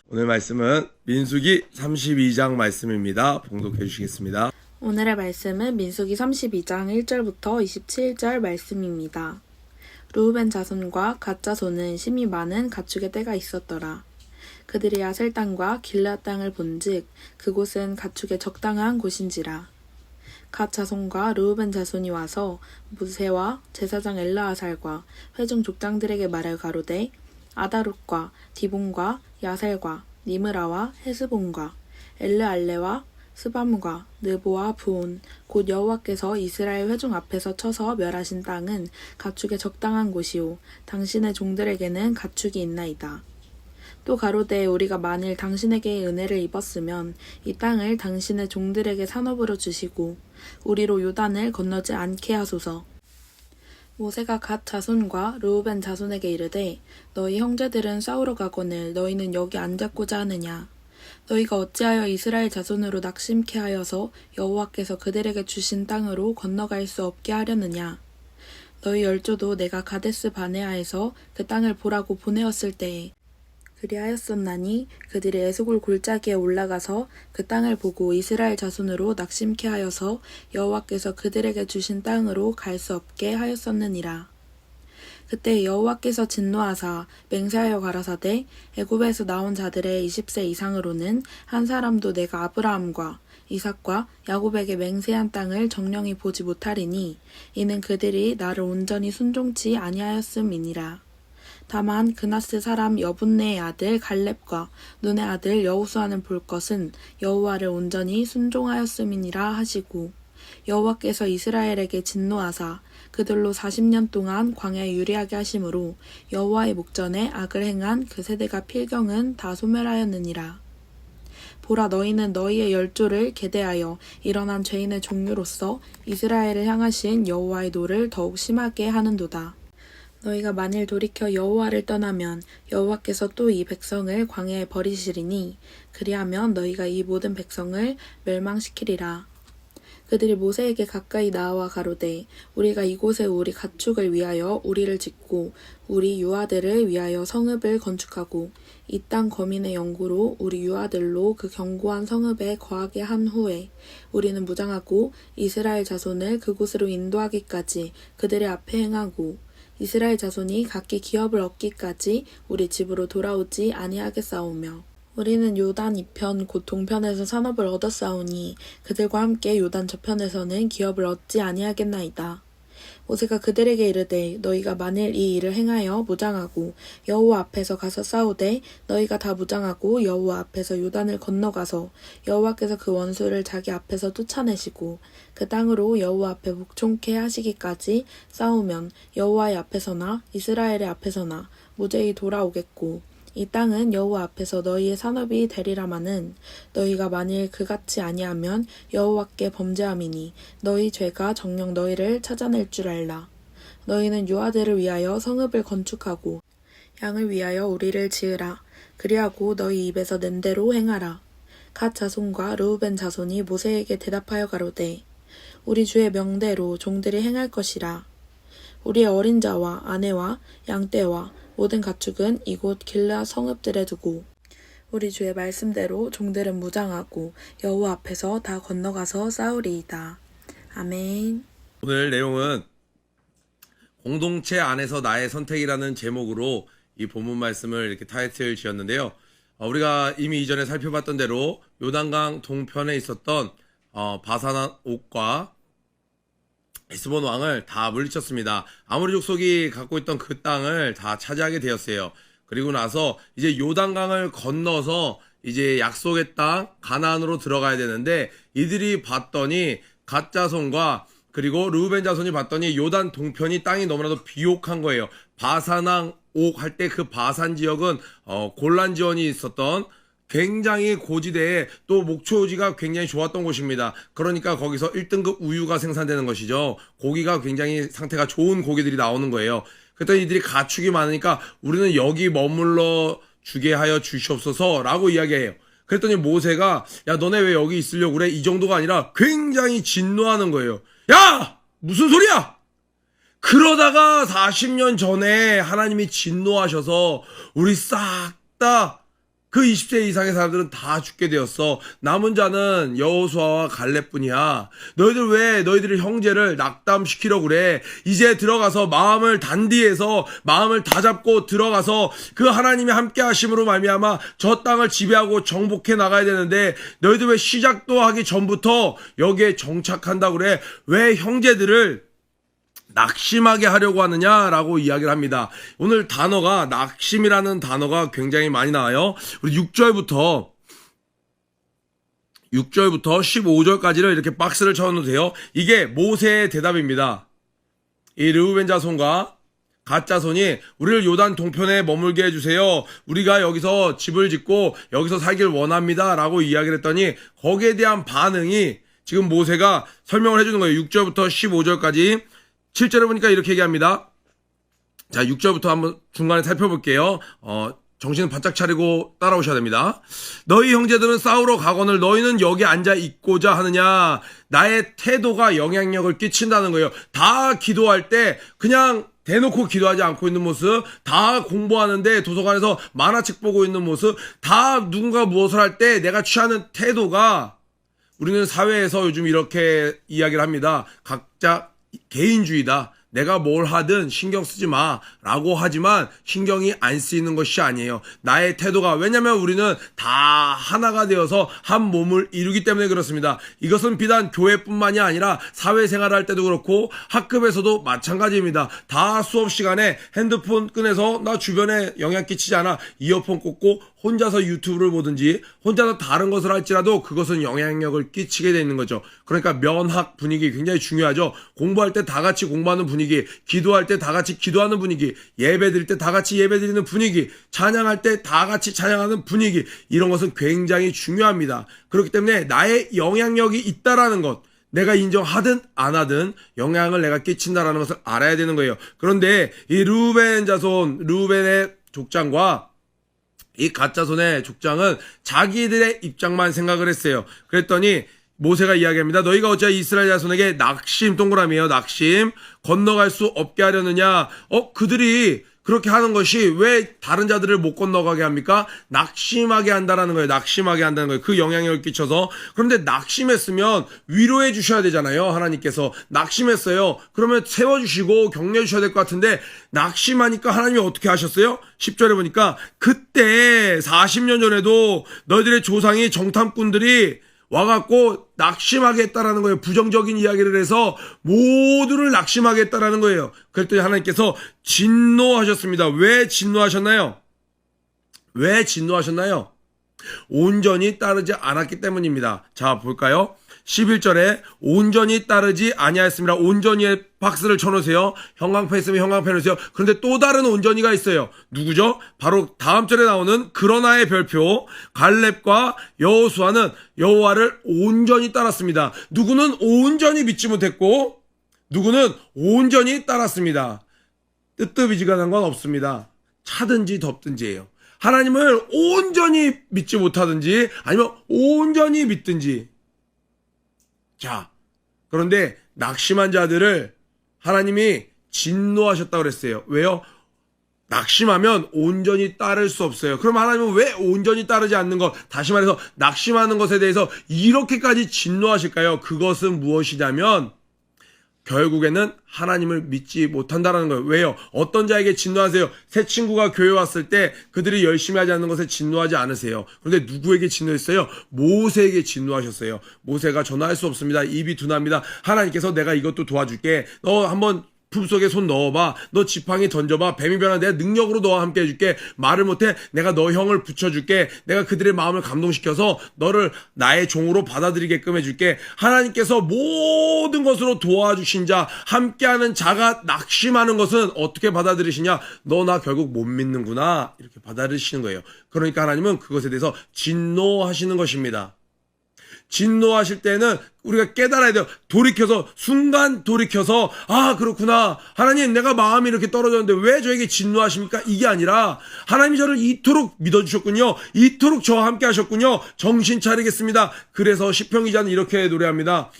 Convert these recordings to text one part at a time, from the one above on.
오늘 말씀은 민수기 32장 말씀입니다. 봉독해 주시겠습니다. 오늘의 말씀은 민수기 32장 1절부터 27절 말씀입니다. 르우벤 자손과 갓 자손은 심히 많은 가축의 떼가 있었더라. 그들이 아셀 땅과 길르앗 땅을 본즉 그곳은 가축의 적당한 곳인지라. 갓 자손과 르우벤 자손이 와서 모세와 제사장 엘르아살과 회중 족장들에게 말을 가로되 아다롯과 디본과 야살과 니므라와 헤스본과 엘르알레와 스밤과 느보와 부온 곧 여호와께서 이스라엘 회중 앞에서 쳐서 멸하신 땅은 가축의 적당한 곳이요 당신의 종들에게는 가축이 있나이다. 또 가로되 우리가 만일 당신에게 은혜를 입었으면 이 땅을 당신의 종들에게 산업으로 주시고 우리로 요단을 건너지 않게 하소서. 모세가 갓 자손과 르우벤 자손에게 이르되 너희 형제들은 싸우러 가거늘 너희는 여기 앉았고자 하느냐. 너희가 어찌하여 이스라엘 자손으로 낙심케 하여서 여호와께서 그들에게 주신 땅으로 건너갈 수 없게 하려느냐. 너희 열조도 내가 가데스 바네아에서 그 땅을 보라고 보내었을 때에 그리하였었나니 그들이 에스골 골짜기에 올라가서 그 땅을 보고 이스라엘 자손으로 낙심케 하여서 여호와께서 그들에게 주신 땅으로 갈 수 없게 하였었느니라. 그때 여호와께서 진노하사 맹세하여 가라사대 애굽에서 나온 자들의 20세 이상으로는 한 사람도 내가 아브라함과 이삭과 야곱에게 맹세한 땅을 정령이 보지 못하리니 이는 그들이 나를 온전히 순종치 아니하였음이니라. 다만 그나스 사람 여분네의 아들 갈렙과 눈의 아들 여호수아는 볼 것은 여호와를 온전히 순종하였음이니라 하시고 여호와께서 이스라엘에게 진노하사 그들로 40년 동안 광야에 유리하게 하심으로 여호와의 목전에 악을 행한 그 세대가 필경은 다 소멸하였느니라. 보라 너희는 너희의 열조를 계대하여 일어난 죄인의 종류로서 이스라엘을 향하신 여호와의 노를 더욱 심하게 하는도다. 너희가 만일 돌이켜 여호와를 떠나면 여호와께서 또 이 백성을 광야에 버리시리니 그리하면 너희가 이 모든 백성을 멸망시키리라. 그들이 모세에게 가까이 나아와 가로되 우리가 이곳에 우리 가축을 위하여 우리를 짓고 우리 유아들을 위하여 성읍을 건축하고 이 땅 거민의 영구로 우리 유아들로 그 견고한 성읍에 거하게 한 후에 우리는 무장하고 이스라엘 자손을 그곳으로 인도하기까지 그들의 앞에 행하고 이스라엘 자손이 각기 기업을 얻기까지 우리 집으로 돌아오지 아니하겠사오며 우리는 요단 이편 곧 동편에서 산업을 얻었사오니 그들과 함께 요단 저편에서는 기업을 얻지 아니하겠나이다. 모세가 그들에게 이르되 너희가 만일 이 일을 행하여 무장하고 여호와 앞에서 가서 싸우되 너희가 다 무장하고 여호와 앞에서 요단을 건너가서 여호와께서 그 원수를 자기 앞에서 쫓아내시고 그 땅으로 여호와 앞에 복종케 하시기까지 싸우면 여호와의 앞에서나 이스라엘의 앞에서나 무죄히 돌아오겠고 이 땅은 여호와 앞에서 너희의 산업이 되리라마는 너희가 만일 그같이 아니하면 여호와께 범죄함이니 너희 죄가 정녕 너희를 찾아낼 줄 알라. 너희는 유아들을 위하여 성읍을 건축하고 양을 위하여 우리를 지으라. 그리하고 너희 입에서 낸 대로 행하라. 갓 자손과 르우벤 자손이 모세에게 대답하여 가로되 우리 주의 명대로 종들이 행할 것이라. 우리의 어린 자와 아내와 양떼와 모든 가축은 이곳 길르앗 성읍들에 두고 우리 주의 말씀대로 종들은 무장하고 여호와 앞에서 다 건너가서 싸우리이다. 아멘. 오늘 내용은 공동체 안에서 나의 선택이라는 제목으로 이 본문 말씀을 이렇게 타이틀 지었는데요. 우리가 이미 이전에 살펴봤던 대로 요단강 동편에 있었던 바산 옥과 에스본 왕을 다 물리쳤습니다. 아모리 족속이 갖고 있던 그 땅을 다 차지하게 되었어요. 그리고 나서 이제 요단강을 건너서 이제 약속의 땅 가나안으로 들어가야 되는데 이들이 봤더니 갓 자손과 그리고 르우벤 자손이 봤더니 요단 동편이 땅이 너무나도 비옥한 거예요. 바산왕 옥 할 때 그 바산 지역은 골란 지원이 있었던 굉장히 고지대에 또 목초지가 굉장히 좋았던 곳입니다. 그러니까 거기서 1등급 우유가 생산되는 것이죠. 고기가 굉장히 상태가 좋은 고기들이 나오는 거예요. 그랬더니 이들이 가축이 많으니까 우리는 여기 머물러 주게 하여 주시옵소서 라고 이야기해요. 그랬더니 모세가 야 너네 왜 여기 있으려고 그래? 이 정도가 아니라 굉장히 진노하는 거예요. 야! 무슨 소리야! 그러다가 40년 전에 하나님이 진노하셔서 우리 싹 다 그 20세 이상의 사람들은 다 죽게 되었어. 남은 자는 여호수아와 갈렙뿐이야. 너희들 왜 너희들의 형제를 낙담시키려고 그래? 이제 들어가서 마음을 단디해서 마음을 다잡고 들어가서 그 하나님이 함께 하심으로 말미암아 저 땅을 지배하고 정복해 나가야 되는데 너희들 왜 시작도 하기 전부터 여기에 정착한다고 그래? 왜 형제들을 낙심하게 하려고 하느냐라고 이야기를 합니다. 오늘 단어가 낙심이라는 단어가 굉장히 많이 나와요. 우리 6절부터 15절까지를 이렇게 박스를 쳐놓으면 돼요. 이게 모세의 대답입니다. 이 르우벤 자손과 갓 자손이 우리를 요단 동편에 머물게 해주세요. 우리가 여기서 집을 짓고 여기서 살길 원합니다. 라고 이야기를 했더니 거기에 대한 반응이 지금 모세가 설명을 해주는 거예요. 6절부터 15절까지 7절에 보니까 이렇게 얘기합니다. 자, 6절부터 한번 중간에 살펴볼게요. 정신을 바짝 차리고 따라오셔야 됩니다. 너희 형제들은 싸우러 가거늘 너희는 여기 앉아 있고자 하느냐. 나의 태도가 영향력을 끼친다는 거예요. 다 기도할 때 그냥 대놓고 기도하지 않고 있는 모습, 다 공부하는데 도서관에서 만화책 보고 있는 모습, 다 누군가 무엇을 할 때 내가 취하는 태도가 우리는 사회에서 요즘 이렇게 이야기를 합니다. 각자 개인주의다. 내가 뭘 하든 신경 쓰지 마 라고 하지만 신경이 안 쓰이는 것이 아니에요. 나의 태도가, 왜냐면 우리는 다 하나가 되어서 한 몸을 이루기 때문에 그렇습니다. 이것은 비단 교회뿐만이 아니라 사회생활을 할 때도 그렇고 학급에서도 마찬가지입니다. 다 수업 시간에 핸드폰 꺼내서 나 주변에 영향 끼치지 않아 이어폰 꽂고 혼자서 유튜브를 보든지 혼자서 다른 것을 할지라도 그것은 영향력을 끼치게 되어 있는 거죠. 그러니까 면학 분위기 굉장히 중요하죠. 공부할 때 다 같이 공부하는 분위기, 기도할 때 다 같이 기도하는 분위기, 예배 드릴 때 다 같이 예배 드리는 분위기, 찬양할 때 다 같이 찬양하는 분위기, 이런 것은 굉장히 중요합니다. 그렇기 때문에 나의 영향력이 있다라는 것, 내가 인정하든 안 하든 영향을 내가 끼친다라는 것을 알아야 되는 거예요. 그런데 이 르우벤 자손, 르우벤의 족장과 이 갓자손의 족장은 자기들의 입장만 생각을 했어요. 그랬더니 모세가 이야기합니다. 너희가 어찌 이스라엘 자손에게 낙심, 동그라미에요. 낙심, 건너갈 수 없게 하려느냐. 그들이 그렇게 하는 것이 왜 다른 자들을 못 건너가게 합니까? 낙심하게 한다라는 거예요. 낙심하게 한다는 거예요. 그 영향력을 끼쳐서. 그런데 낙심했으면 위로해 주셔야 되잖아요. 하나님께서. 낙심했어요. 그러면 세워주시고 격려해 주셔야 될 것 같은데 낙심하니까 하나님이 어떻게 하셨어요? 10절에 보니까 그때 40년 전에도 너희들의 조상이 정탐꾼들이 와갖고 낙심하게 했다라는 거예요. 부정적인 이야기를 해서 모두를 낙심하게 했다라는 거예요. 그랬더니 하나님께서 진노하셨습니다. 왜 진노하셨나요? 왜 진노하셨나요? 온전히 따르지 않았기 때문입니다. 자, 볼까요? 11절에 온전히 따르지 아니하였습니다. 온전히의 박스를 쳐놓으세요. 형광펜 있으면 형광펜 놓으세요. 그런데 또 다른 온전히가 있어요. 누구죠? 바로 다음 절에 나오는 그러나의 별표 갈렙과 여호수아는 여호와를 온전히 따랐습니다. 누구는 온전히 믿지 못했고 누구는 온전히 따랐습니다. 뜨뜻미지근한 건 없습니다. 차든지 덥든지예요. 하나님을 온전히 믿지 못하든지 아니면 온전히 믿든지. 자, 그런데 낙심한 자들을 하나님이 진노하셨다고 그랬어요. 왜요? 낙심하면 온전히 따를 수 없어요. 그럼 하나님은 왜 온전히 따르지 않는 것, 다시 말해서 낙심하는 것에 대해서 이렇게까지 진노하실까요? 그것은 무엇이냐면 결국에는 하나님을 믿지 못한다라는 거예요. 왜요? 어떤 자에게 진노하세요? 새 친구가 교회 왔을 때 그들이 열심히 하지 않는 것에 진노하지 않으세요. 그런데 누구에게 진노했어요? 모세에게 진노하셨어요. 모세가 전화할 수 없습니다. 입이 둔합니다. 하나님께서 내가 이것도 도와줄게. 너 한번 품속에 손 넣어봐. 너 지팡이 던져봐. 뱀이 변한 내 능력으로 너와 함께 해줄게. 말을 못해. 내가 너 형을 붙여줄게. 내가 그들의 마음을 감동시켜서 너를 나의 종으로 받아들이게끔 해줄게. 하나님께서 모든 것으로 도와주신 자, 함께하는 자가 낙심하는 것은 어떻게 받아들이시냐? 너 나 결국 못 믿는구나. 이렇게 받아들이시는 거예요. 그러니까 하나님은 그것에 대해서 진노하시는 것입니다. 진노하실 때는 우리가 깨달아야 돼요. 순간 돌이켜서 그렇구나. 하나님, 내가 마음이 이렇게 떨어졌는데 왜 저에게 진노하십니까? 이게 아니라 하나님이 저를 이토록 믿어주셨군요. 이토록 저와 함께 하셨군요. 정신 차리겠습니다. 그래서 시편 기자는 이렇게 노래합니다.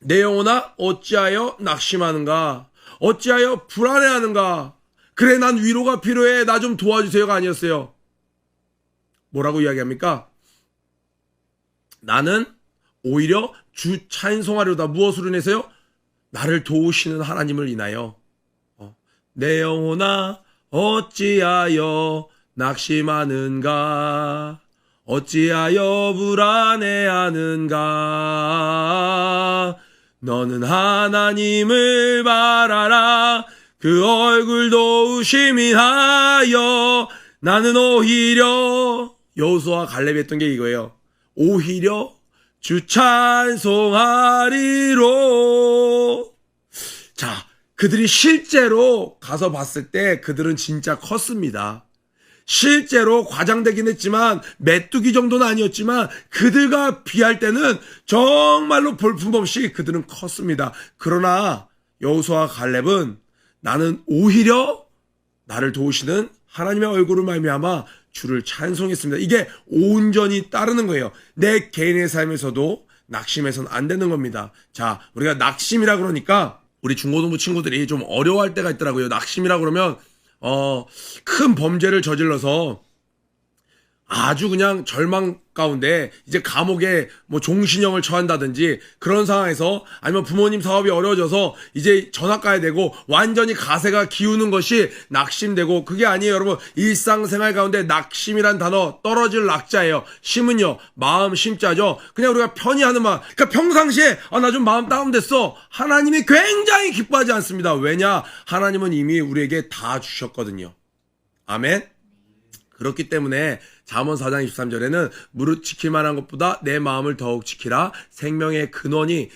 내 영혼아 어찌하여 낙심하는가? 어찌하여 불안해하는가? 그래, 난 위로가 필요해. 나 좀 도와주세요가 아니었어요. 뭐라고 이야기합니까? 나는 오히려 주 찬송하려다. 무엇으로 인해서요? 나를 도우시는 하나님을 인하여. 내 영혼아 어찌하여 낙심하는가, 어찌하여 불안해하는가. 너는 하나님을 바라라. 그 얼굴 도우심이 하여. 나는 오히려, 여호수아와 갈렙이 했던 게 이거예요. 오히려 주 찬송하리로. 자, 그들이 실제로 가서 봤을 때 그들은 진짜 컸습니다. 실제로 과장되긴 했지만 메뚜기 정도는 아니었지만 그들과 비할 때는 정말로 볼품없이 그들은 컸습니다. 그러나 여호수아와 갈렙은 나는 오히려 나를 도우시는 하나님의 얼굴을 말미암아 주를 찬송했습니다. 이게 온전히 따르는 거예요. 내 개인의 삶에서도 낙심해서는 안 되는 겁니다. 자, 우리가 낙심이라 그러니까 우리 중고등부 친구들이 좀 어려워할 때가 있더라고요. 낙심이라 그러면 큰 범죄를 저질러서 아주 그냥 절망 가운데 이제 감옥에 뭐 종신형을 처한다든지 그런 상황에서, 아니면 부모님 사업이 어려워져서 이제 전학 가야 되고 완전히 가세가 기우는 것이 낙심되고, 그게 아니에요, 여러분. 일상생활 가운데 낙심이란 단어 떨어질 낙자예요. 심은요, 마음 심자죠. 그냥 우리가 편히 하는 말. 그러니까 평상시에 나 좀 마음 다운됐어. 하나님이 굉장히 기뻐하지 않습니다. 왜냐? 하나님은 이미 우리에게 다 주셨거든요. 아멘. 그렇기 때문에 잠언 4장 23절에는 무릇 지킬 만한 것보다 내 마음을 더욱 지키라. 생명의 근원이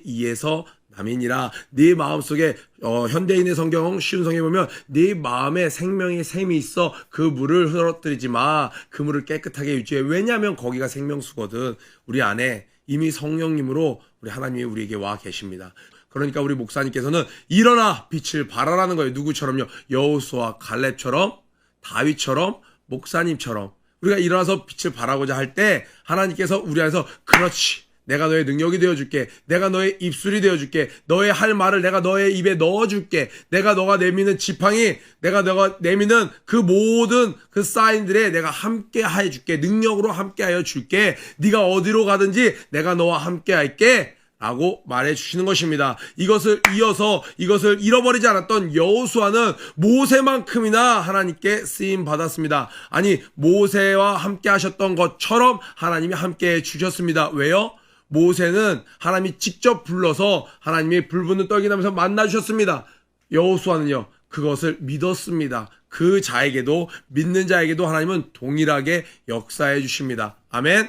이에서 남이니라. 네 마음속에 현대인의 성경 쉬운 성경에 보면 네 마음에 생명의 샘이 있어. 그 물을 흐러뜨리지 마. 그 물을 깨끗하게 유지해. 왜냐하면 거기가 생명수거든. 우리 안에 이미 성령님으로 우리 하나님이 우리에게 와 계십니다. 그러니까 우리 목사님께서는 일어나 빛을 발하라는 거예요. 누구처럼요? 여호수아 갈렙처럼, 다윗처럼, 목사님처럼 우리가 일어나서 빛을 발하고자 할 때 하나님께서 우리 안에서, 그렇지, 내가 너의 능력이 되어줄게. 내가 너의 입술이 되어줄게. 너의 할 말을 내가 너의 입에 넣어줄게. 너가 내미는 지팡이, 너가 내미는 그 모든 그 사인들에 내가 함께 해줄게. 능력으로 함께 하여 줄게. 네가 어디로 가든지 내가 너와 함께 할게 라고 말해 주시는 것입니다. 이것을 이어서 이것을 잃어버리지 않았던 여호수아는 모세만큼이나 하나님께 쓰임 받았습니다. 아니, 모세와 함께 하셨던 것처럼 하나님이 함께 해 주셨습니다. 왜요? 모세는 하나님이 직접 불러서 하나님이 불붙는 떡이 나면서 만나 주셨습니다. 여호수아는요, 그것을 믿었습니다. 그 자에게도, 믿는 자에게도 하나님은 동일하게 역사해 주십니다. 아멘.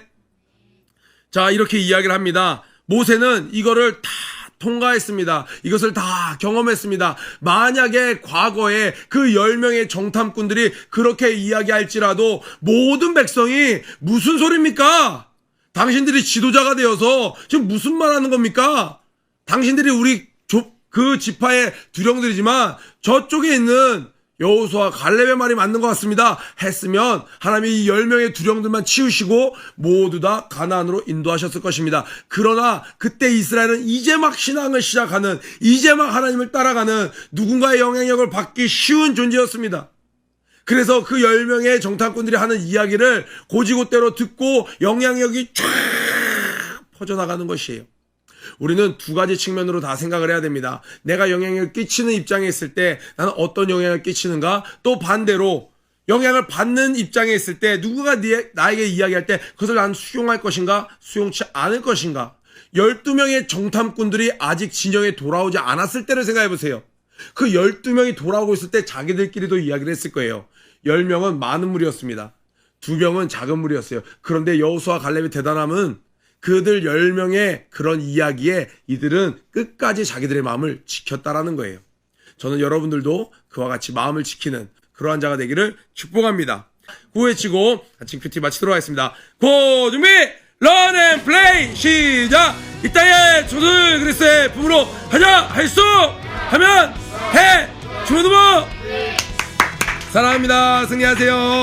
자, 이렇게 이야기를 합니다. 모세는 이거를 다 통과했습니다. 이것을 다 경험했습니다. 만약에 과거에 그 10명의 정탐꾼들이 그렇게 이야기할지라도 모든 백성이 무슨 소리입니까? 당신들이 지도자가 되어서 지금 무슨 말 하는 겁니까? 당신들이 우리 그 지파의 두령들이지만 저쪽에 있는 여호수아 갈렙의 말이 맞는 것 같습니다 했으면 하나님이 이 10명의 두령들만 치우시고 모두 다 가나안으로 인도하셨을 것입니다. 그러나 그때 이스라엘은 이제 막 신앙을 시작하는, 이제 막 하나님을 따라가는, 누군가의 영향력을 받기 쉬운 존재였습니다. 그래서 그 10명의 정탐꾼들이 하는 이야기를 고지고대로 듣고 영향력이 쫙 퍼져나가는 것이에요. 우리는 두 가지 측면으로 다 생각을 해야 됩니다. 내가 영향을 끼치는 입장에 있을 때 나는 어떤 영향을 끼치는가? 또 반대로 영향을 받는 입장에 있을 때 누군가 나에게 이야기할 때 그것을 난 수용할 것인가? 수용치 않을 것인가? 12명의 정탐꾼들이 아직 진영에 돌아오지 않았을 때를 생각해 보세요. 그 12명이 돌아오고 있을 때 자기들끼리도 이야기를 했을 거예요. 10명은 많은 무리였습니다. 2명은 작은 무리였어요. 그런데 여호수아 갈렙의 대단함은 그들 10명의 그런 이야기에 이들은 끝까지 자기들의 마음을 지켰다라는 거예요. 저는 여러분들도 그와 같이 마음을 지키는 그러한 자가 되기를 축복합니다. 구호외치고 아침 큐티 마치도록 하겠습니다. 고 준비 런 앤 플레이 시작. 이 땅에 주를 그리스도의 품으로 하자 할 수 하면 해 주문두부 사랑합니다. 승리하세요.